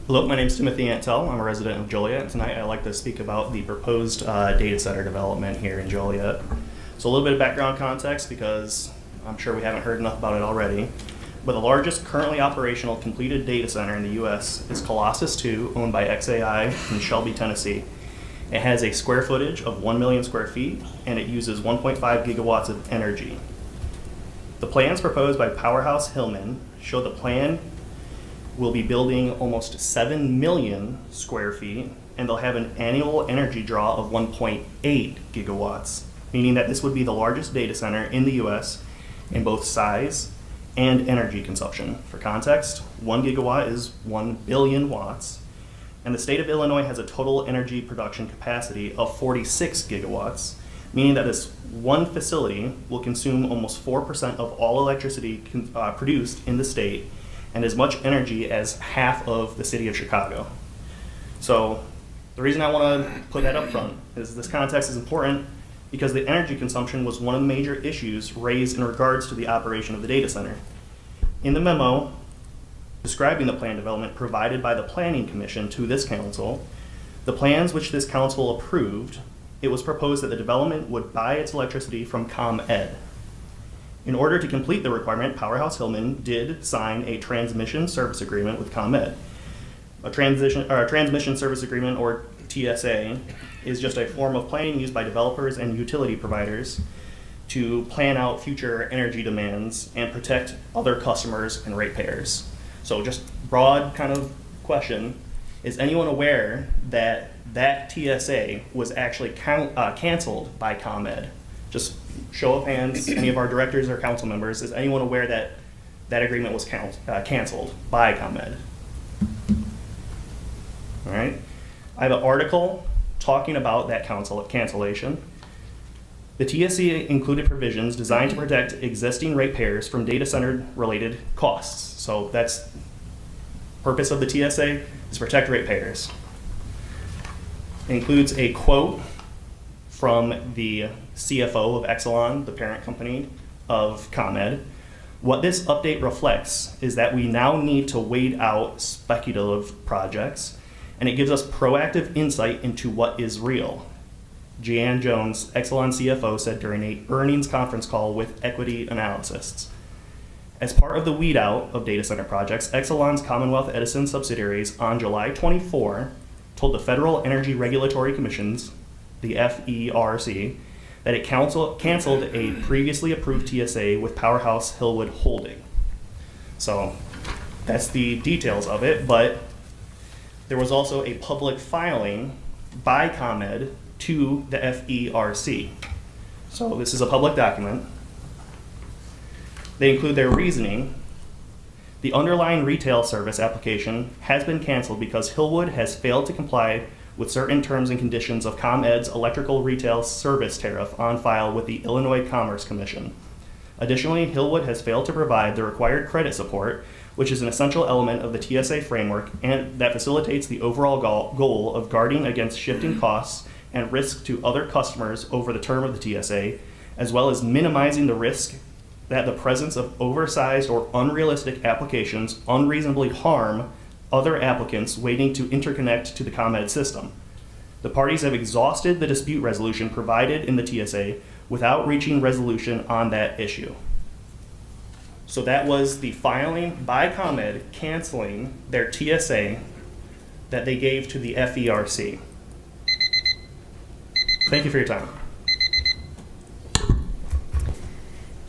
Hello, my name is Timothy Antel. I'm a resident of Joliet. Tonight I'd like to speak about the proposed data center development here in Joliet. So a little bit of background context because I'm sure we haven't heard enough about it already. But the largest currently operational completed data center in the U.S. is Colossus II, owned by xAI in Shelby, Tennessee. It has a square footage of 1 million square feet and it uses 1.5 gigawatts of energy. The plans proposed by Powerhouse Hillman show the plan will be building almost 7 million square feet, and they'll have an annual energy draw of 1.8 gigawatts, meaning that this would be the largest data center in the US in both size and energy consumption. For context, 1 gigawatt is 1 billion watts, and the state of Illinois has a total energy production capacity of 46 gigawatts, meaning that this one facility will consume almost 4% of all electricity produced in the state and as much energy as half of the city of Chicago. So the reason I want to put that up front is this context is important because the energy consumption was one of the major issues raised in regards to the operation of the data center. In the memo describing the plan development provided by the Planning Commission to this council, the plans which this council approved, it was proposed that the development would buy its electricity from ComEd. In order to complete the requirement, Powerhouse Hillman did sign a transmission service agreement with ComEd. A transmission service agreement, or TSA, is just a form of planning used by developers and utility providers to plan out future energy demands and protect other customers and ratepayers. So just broad kind of question, is anyone aware that that TSA was actually canceled by ComEd? Just show of hands, any of our directors or council members, is anyone aware that that agreement was canceled by ComEd? All right. I have an article talking about that cancellation. The TSA included provisions designed to protect existing ratepayers from data center related costs. So that's purpose of the TSA is protect ratepayers. It includes a quote from the CFO of Exelon, the parent company of ComEd. What this update reflects is that we now need to wait out speculative projects, and it gives us proactive insight into what is real. Jeanne Jones, Exelon CFO, said during an earnings conference call with equity analysts. As part of the weed out of data center projects, Exelon's Commonwealth Edison subsidiaries on July 24 told the Federal Energy Regulatory Commissions, the FERC, that it canceled a previously approved TSA with Powerhouse Hillwood Holding. So that's the details of it, but there was also a public filing by ComEd to the FERC. So this is a public document. They include their reasoning. The underlying retail service application has been canceled because Hillwood has failed to comply with certain terms and conditions of ComEd's electrical retail service tariff on file with the Illinois Commerce Commission. Additionally, Hillwood has failed to provide the required credit support, which is an essential element of the TSA framework and that facilitates the overall goal of guarding against shifting costs and risk to other customers over the term of the TSA, as well as minimizing the risk that the presence of oversized or unrealistic applications unreasonably harm other applicants waiting to interconnect to the ComEd system. The parties have exhausted the dispute resolution provided in the TSA without reaching resolution on that issue. So that was the filing by ComEd canceling their TSA that they gave to the FERC. Thank you for your time.